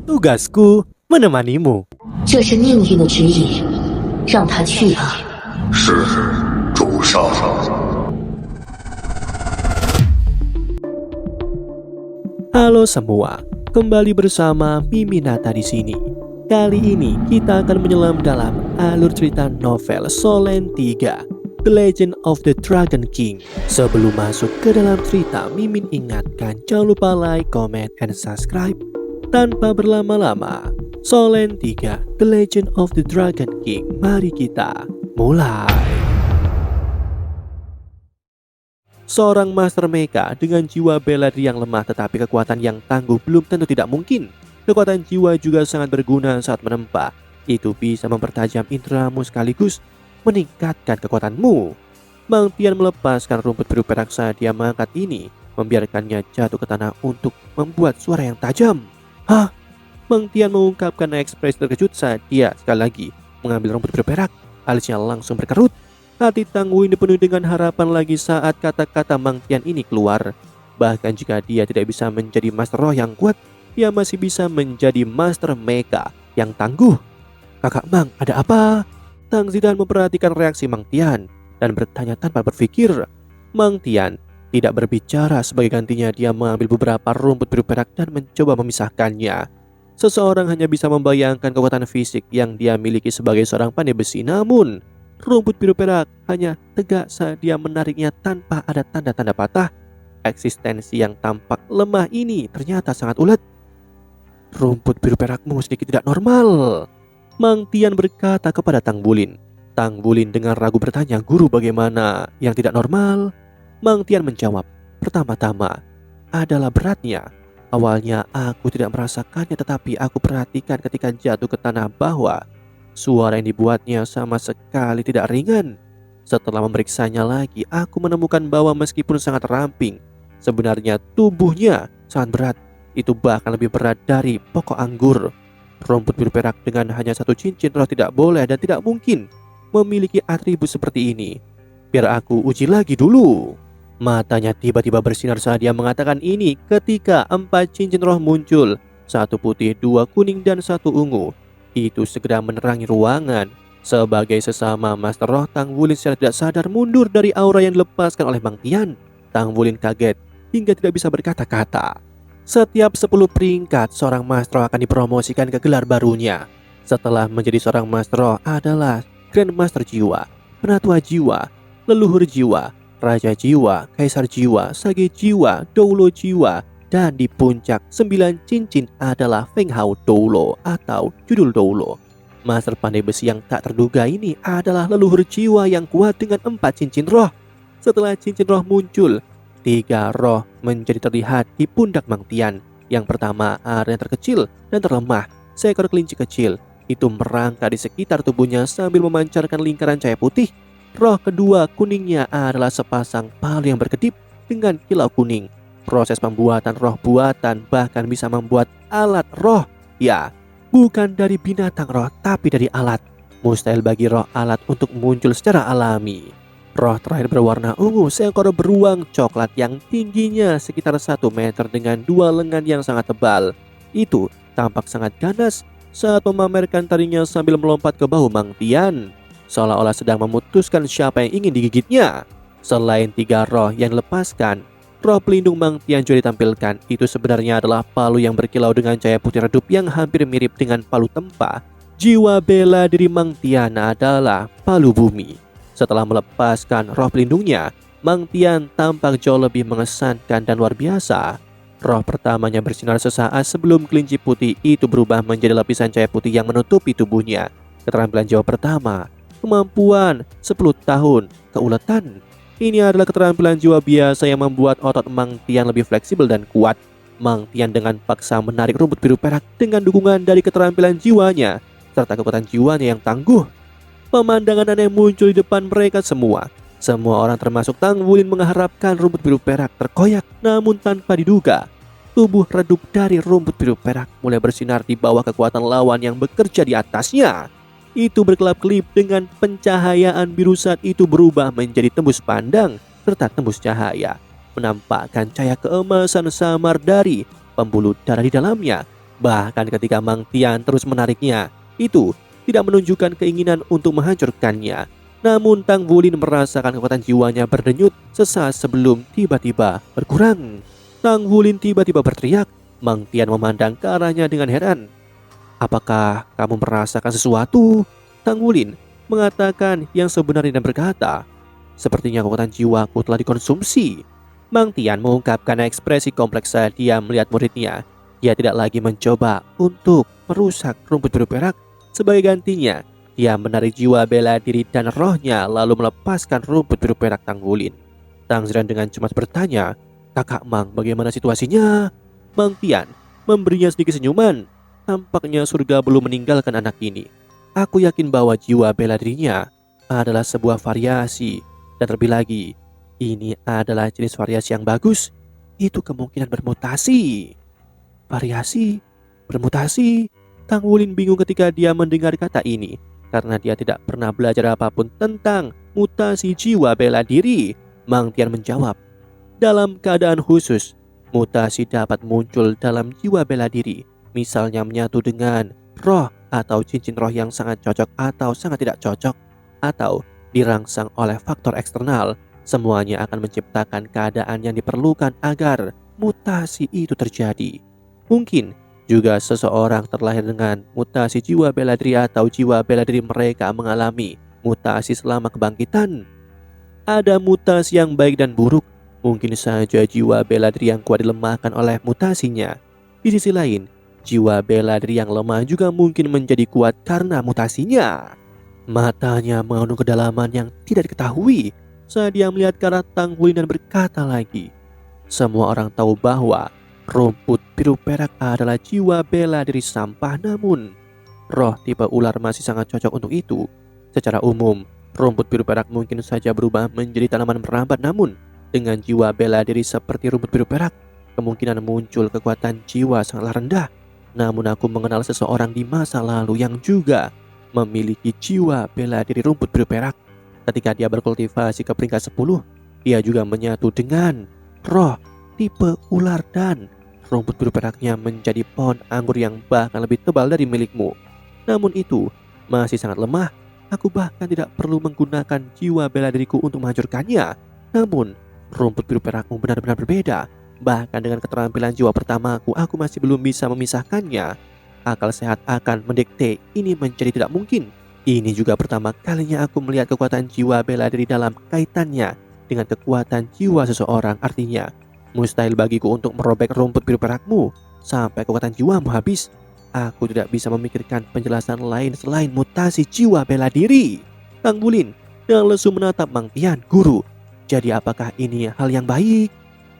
Tugasku menemanimu. 这是命运的指引，让他去吧。是，主上。Halo semua, kembali bersama Miminata di sini. Kali ini kita akan menyelam dalam alur cerita novel Solen 3, The Legend of the Dragon King. Sebelum masuk ke dalam cerita, Mimin ingatkan jangan lupa like, comment, and subscribe. Tanpa berlama-lama, Solen 3, The Legend of the Dragon King. Mari kita mulai. Seorang master mecha dengan jiwa bela diri yang lemah tetapi kekuatan yang tangguh belum tentu tidak mungkin. Kekuatan jiwa juga sangat berguna saat menempa. Itu bisa mempertajam inderamu sekaligus meningkatkan kekuatanmu. Mang Tian melepaskan rumput biru perak saat dia mengangkat ini, membiarkannya jatuh ke tanah untuk membuat suara yang tajam. Hah? Mang Tian mengungkapkan ekspresi terkejut saat dia sekali lagi mengambil rumput biru perak. Alisnya langsung berkerut. Hati Tang Wuyin dipenuhi dengan harapan lagi saat kata-kata Mang Tian ini keluar. Bahkan jika dia tidak bisa menjadi master roh yang kuat, dia masih bisa menjadi master mecha yang tangguh. Kakak Mang, ada apa? Tang Zidan memperhatikan reaksi Mang Tian dan bertanya tanpa berpikir. Mang Tian tidak berbicara, sebagai gantinya dia mengambil beberapa rumput biru perak dan mencoba memisahkannya. Seseorang hanya bisa membayangkan kekuatan fisik yang dia miliki sebagai seorang pandai besi, namun rumput biru perak hanya tegak saat dia menariknya tanpa ada tanda-tanda patah. Eksistensi yang tampak lemah ini ternyata sangat ulet. Rumput biru perakmu sedikit tidak normal, Mang Tian berkata kepada Tang Bulin. Tang Bulin dengan ragu bertanya, guru bagaimana yang tidak normal? Mang Tian menjawab, pertama-tama adalah beratnya. Awalnya aku tidak merasakannya, tetapi aku perhatikan ketika jatuh ke tanah bahwa suara yang dibuatnya sama sekali tidak ringan. Setelah memeriksanya lagi, aku menemukan bahwa meskipun sangat ramping, sebenarnya tubuhnya sangat berat. Itu bahkan lebih berat dari pokok anggur. Rumput biru perak dengan hanya satu cincin roh tidak boleh dan tidak mungkin memiliki atribut seperti ini. Biar aku uji lagi dulu. Matanya tiba-tiba bersinar saat dia mengatakan ini ketika 4 cincin roh muncul. 1 putih, 2 kuning, dan 1 ungu. Itu segera menerangi ruangan. Sebagai sesama master roh, Tang Wulin secara tidak sadar mundur dari aura yang dilepaskan oleh Mang Tian. Tang Wulin kaget hingga tidak bisa berkata-kata. Setiap 10 peringkat, seorang master roh akan dipromosikan ke gelar barunya. Setelah menjadi seorang master roh adalah Grand Master Jiwa, Penatua Jiwa, Leluhur Jiwa, Raja Jiwa, Kaisar Jiwa, Sage Jiwa, Doulo Jiwa, dan di puncak 9 cincin adalah Feng Hao Doulo atau judul Doulo. Master pandai besi yang tak terduga ini adalah leluhur jiwa yang kuat dengan 4 cincin roh. Setelah cincin roh muncul, 3 roh menjadi terlihat di pundak Mang Tian. Yang pertama area terkecil dan terlemah, seekor kelinci kecil. Itu merangkak di sekitar tubuhnya sambil memancarkan lingkaran cahaya putih. Roh kedua kuningnya adalah sepasang palu yang berkedip dengan kilau kuning. Proses pembuatan roh buatan bahkan bisa membuat alat roh. Ya, bukan dari binatang roh tapi dari alat. Mustahil bagi roh alat untuk muncul secara alami. Roh terakhir berwarna ungu, seekor beruang coklat yang tingginya sekitar 1 meter dengan 2 lengan yang sangat tebal. Itu tampak sangat ganas saat memamerkan taringnya sambil melompat ke bahu Mang Tian, seolah-olah sedang memutuskan siapa yang ingin digigitnya. Selain 3 roh yang dilepaskan, roh pelindung Mang Tian juga ditampilkan. Itu sebenarnya adalah palu yang berkilau dengan cahaya putih redup yang hampir mirip dengan palu tempa. Jiwa bela diri Mang Tian adalah palu bumi. Setelah melepaskan roh pelindungnya, Mang Tian tampak jauh lebih mengesankan dan luar biasa. Roh pertamanya bersinar sesaat sebelum kelinci putih itu berubah menjadi lapisan cahaya putih yang menutupi tubuhnya. Keterampilan jiwa pertama, kemampuan 10 tahun, keuletan. Ini adalah keterampilan jiwa biasa yang membuat otot Mang Tian lebih fleksibel dan kuat. Mang Tian dengan paksa menarik rumput biru perak dengan dukungan dari keterampilan jiwanya serta kekuatan jiwanya yang tangguh. Pemandangan aneh muncul di depan mereka semua. Semua orang termasuk Tang Wulin mengharapkan rumput biru perak terkoyak, namun tanpa diduga, tubuh redup dari rumput biru perak mulai bersinar di bawah kekuatan lawan yang bekerja di atasnya. Itu berkelap-kelip dengan pencahayaan biru saat itu berubah menjadi tembus pandang serta tembus cahaya, menampakkan cahaya keemasan samar dari pembuluh darah di dalamnya. Bahkan ketika Mang Tian terus menariknya, itu tidak menunjukkan keinginan untuk menghancurkannya. Namun Tang Wulin merasakan kekuatan jiwanya berdenyut sesaat sebelum tiba-tiba berkurang. Tang Wulin tiba-tiba berteriak. Mang Tian memandang ke arahnya dengan heran. "Apakah kamu merasakan sesuatu?" Tang Wulin mengatakan yang sebenarnya dan berkata, "Sepertinya kekuatan jiwaku telah dikonsumsi." Mang Tian mengungkapkan ekspresi kompleks saat dia melihat muridnya. Dia tidak lagi mencoba untuk merusak rumput biru perak. Sebagai gantinya, dia menarik jiwa bela diri dan rohnya lalu melepaskan rumput biru perak Tang Wulin. Tang Ziran dengan cemas bertanya, "Kakak Mang, bagaimana situasinya?" Mang Tian memberinya sedikit senyuman. Tampaknya surga belum meninggalkan anak ini. Aku yakin bahwa jiwa bela dirinya adalah sebuah variasi. Dan terlebih lagi, ini adalah jenis variasi yang bagus. Itu kemungkinan bermutasi. Variasi? Bermutasi? Tang Wulin bingung ketika dia mendengar kata ini. Karena dia tidak pernah belajar apapun tentang mutasi jiwa bela diri. Mang Tian menjawab, "Dalam keadaan khusus, mutasi dapat muncul dalam jiwa bela diri. Misalnya menyatu dengan roh atau cincin roh yang sangat cocok atau sangat tidak cocok. Atau dirangsang oleh faktor eksternal. Semuanya akan menciptakan keadaan yang diperlukan agar mutasi itu terjadi. Mungkin juga seseorang terlahir dengan mutasi jiwa bela diri atau jiwa bela diri mereka mengalami mutasi selama kebangkitan. Ada mutasi yang baik dan buruk. Mungkin saja jiwa bela diri yang kuat dilemahkan oleh mutasinya. Di sisi lain, jiwa bela diri yang lemah juga mungkin menjadi kuat karena mutasinya." Matanya mengandung kedalaman yang tidak diketahui saat dia melihat ke arah Tang Wulin dan berkata lagi, "Semua orang tahu bahwa rumput biru perak adalah jiwa bela diri sampah, namun roh tipe ular masih sangat cocok untuk itu. Secara umum, rumput biru perak mungkin saja berubah menjadi tanaman merambat, namun dengan jiwa bela diri seperti rumput biru perak, kemungkinan muncul kekuatan jiwa sangatlah rendah. Namun aku mengenal seseorang di masa lalu yang juga memiliki jiwa bela diri rumput biru perak. Ketika dia berkultivasi ke peringkat 10, dia juga menyatu dengan roh tipe ular dan rumput biru peraknya menjadi pohon anggur yang bahkan lebih tebal dari milikmu. Namun itu masih sangat lemah. Aku bahkan tidak perlu menggunakan jiwa bela diriku untuk menghancurkannya. Namun rumput biru perakmu benar-benar berbeda. Bahkan dengan keterampilan jiwa pertamaku, aku masih belum bisa memisahkannya. Akal sehat akan mendikte ini menjadi tidak mungkin. Ini juga pertama kalinya aku melihat kekuatan jiwa bela diri dalam kaitannya dengan kekuatan jiwa seseorang. Artinya, mustahil bagiku untuk merobek rumput biru perakmu sampai kekuatan jiwamu habis. Aku tidak bisa memikirkan penjelasan lain selain mutasi jiwa bela diri." Tang Wulin dengan lesu menatap Mang Tian, "Guru, jadi apakah ini hal yang baik?"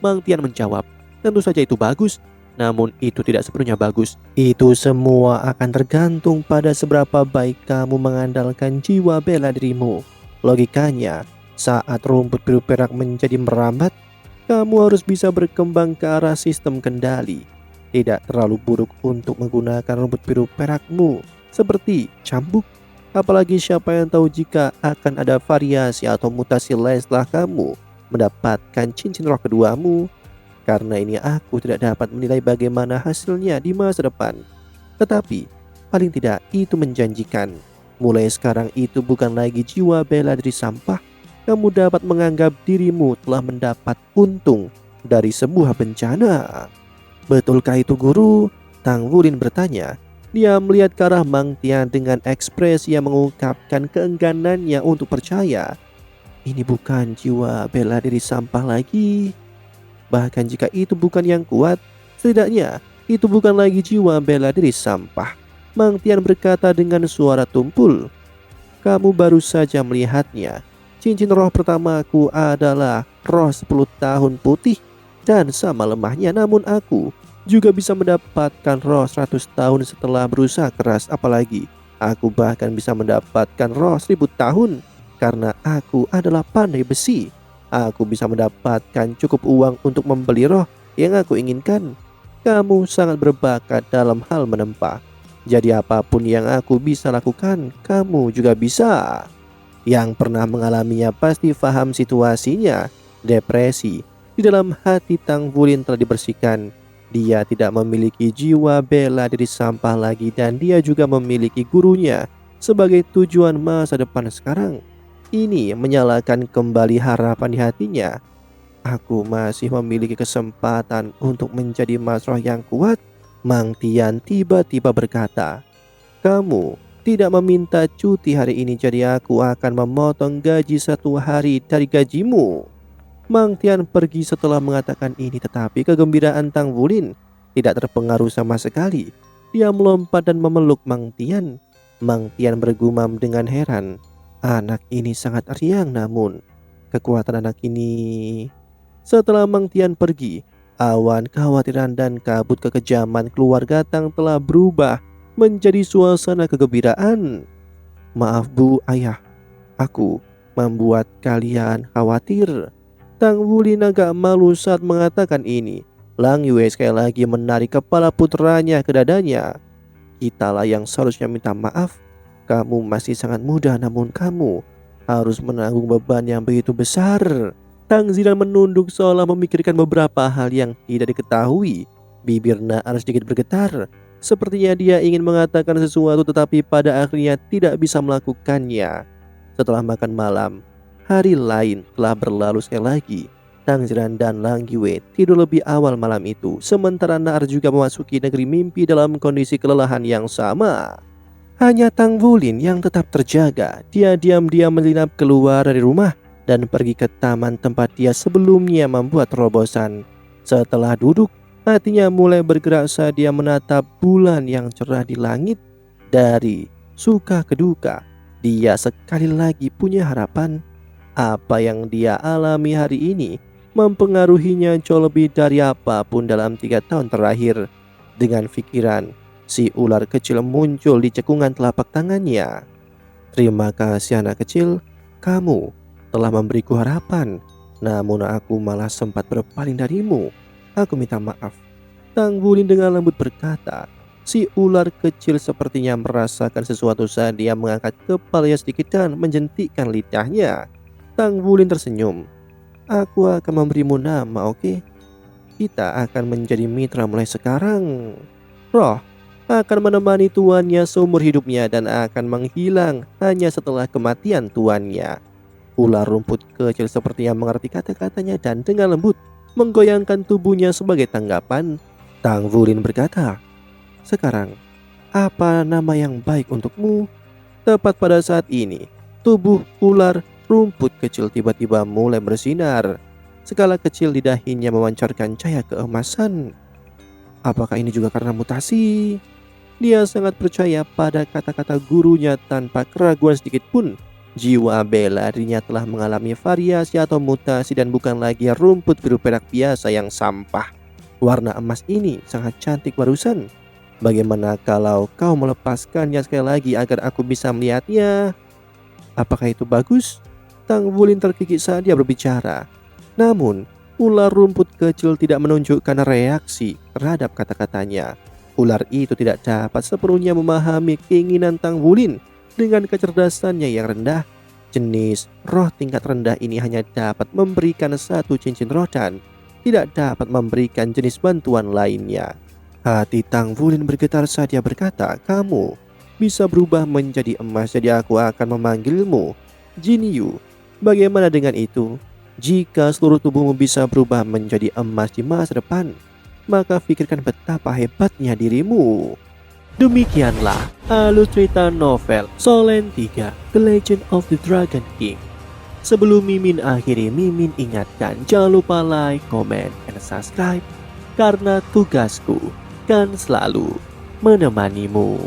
Mang Tian menjawab, "Tentu saja itu bagus. Namun itu tidak sepenuhnya bagus. Itu semua akan tergantung pada seberapa baik kamu mengandalkan jiwa bela dirimu. Logikanya, saat rumput biru perak menjadi merambat, kamu harus bisa berkembang ke arah sistem kendali. Tidak terlalu buruk untuk menggunakan rumput biru perakmu seperti cambuk. Apalagi siapa yang tahu jika akan ada variasi atau mutasi lain setelah kamu mendapatkan cincin roh keduamu. Karena ini aku tidak dapat menilai bagaimana hasilnya di masa depan. Tetapi paling tidak itu menjanjikan. Mulai sekarang itu bukan lagi jiwa bela diri sampah. Kamu dapat menganggap dirimu telah mendapat untung dari sebuah bencana." "Betulkah itu, Guru?" Tang Wulin bertanya. Dia melihat ke arah Mang Tian dengan ekspresi yang mengungkapkan keengganannya untuk percaya. Ini bukan jiwa bela diri sampah lagi. Bahkan jika itu bukan yang kuat, setidaknya itu bukan lagi jiwa bela diri sampah. Mang Tian berkata dengan suara tumpul, "Kamu baru saja melihatnya. Cincin roh pertamaku adalah roh 10 tahun putih dan sama lemahnya, namun aku juga bisa mendapatkan roh 100 tahun setelah berusaha keras. Apalagi aku bahkan bisa mendapatkan roh 1000 tahun karena aku adalah pandai besi. Aku bisa mendapatkan cukup uang untuk membeli roh yang aku inginkan. Kamu sangat berbakat dalam hal menempa. Jadi apapun yang aku bisa lakukan, kamu juga bisa." Yang pernah mengalaminya pasti paham situasinya. Depresi di dalam hati Tang Wulin telah dibersihkan. Dia tidak memiliki jiwa bela diri sampah lagi dan dia juga memiliki gurunya sebagai tujuan masa depan sekarang. Ini menyalakan kembali harapan di hatinya. Aku masih memiliki kesempatan untuk menjadi Mas Roh yang kuat. Mang Tian tiba-tiba berkata, "Kamu tidak meminta cuti hari ini, jadi aku akan memotong gaji 1 hari dari gajimu." Mang Tian pergi setelah mengatakan ini, tetapi kegembiraan Tang Wulin tidak terpengaruh sama sekali. Dia melompat dan memeluk Mang Tian. Mang Tian bergumam dengan heran, anak ini sangat riang, namun kekuatan anak ini... Setelah Mang Tian pergi, awan kekhawatiran dan kabut kekejaman keluarga Tang telah berubah menjadi suasana kegembiraan. "Maaf Bu, Ayah, aku membuat kalian khawatir." Tang Wulin agak malu saat mengatakan ini. Lang Yue sekali lagi menarik kepala putranya ke dadanya. "Kitalah yang seharusnya minta maaf. Kamu masih sangat muda, namun kamu harus menanggung beban yang begitu besar." Tang Zidan menunduk seolah memikirkan beberapa hal yang tidak diketahui. Bibir Naar sedikit bergetar. Sepertinya dia ingin mengatakan sesuatu tetapi pada akhirnya tidak bisa melakukannya. Setelah makan malam, hari lain telah berlalu sekali lagi. Tang Zidan dan Lang Yue tidur lebih awal malam itu, sementara Naar juga memasuki negeri mimpi dalam kondisi kelelahan yang sama. Hanya Tang Wulin yang tetap terjaga. Dia diam-diam menyelinap keluar dari rumah dan pergi ke taman tempat dia sebelumnya membuat terobosan. Setelah duduk, hatinya mulai bergerak saat dia menatap bulan yang cerah di langit. Dari suka ke duka, dia sekali lagi punya harapan. Apa yang dia alami hari ini mempengaruhinya jauh lebih dari apapun dalam 3 tahun terakhir. Dengan pikiran, si ular kecil muncul di cekungan telapak tangannya. "Terima kasih anak kecil, kamu telah memberiku harapan, namun aku malah sempat berpaling darimu. Aku minta maaf." Tang Wulin dengan lembut berkata. Si ular kecil sepertinya merasakan sesuatu saat dia mengangkat kepalanya sedikit dan menjentikkan lidahnya. Tang Wulin tersenyum. "Aku akan memberimu nama, oke? Kita akan menjadi mitra mulai sekarang." Roh akan menemani tuannya seumur hidupnya dan akan menghilang hanya setelah kematian tuannya. Ular rumput kecil sepertinya mengerti kata-katanya dan dengan lembut menggoyangkan tubuhnya sebagai tanggapan. Tang Wulin berkata, "Sekarang, apa nama yang baik untukmu?" Tepat pada saat ini, tubuh ular rumput kecil tiba-tiba mulai bersinar. Skala kecil di dahinya memancarkan cahaya keemasan. Apakah ini juga karena mutasi? Dia sangat percaya pada kata-kata gurunya tanpa keraguan sedikit pun. Jiwa bela dirinya telah mengalami variasi atau mutasi dan bukan lagi rumput biru perak biasa yang sampah. Warna emas ini sangat cantik barusan. Bagaimana kalau kau melepaskannya sekali lagi agar aku bisa melihatnya? Apakah itu bagus? Tang Wulin terkikik saat dia berbicara. Namun, ular rumput kecil tidak menunjukkan reaksi terhadap kata-katanya. Ular itu tidak dapat sepenuhnya memahami keinginan Tang Wulin. Dengan kecerdasannya yang rendah, jenis roh tingkat rendah ini hanya dapat memberikan 1 cincin roh dan tidak dapat memberikan jenis bantuan lainnya. Hati Tang Wulin bergetar saat dia berkata, "Kamu bisa berubah menjadi emas, jadi aku akan memanggilmu Jin Yu. Bagaimana dengan itu? Jika seluruh tubuhmu bisa berubah menjadi emas di masa depan, maka pikirkan betapa hebatnya dirimu." Demikianlah alur cerita novel Solen 3 The Legend of the Dragon King. Sebelum Mimin akhiri, Mimin ingatkan jangan lupa like, comment, and subscribe, karena tugasku kan selalu menemanimu.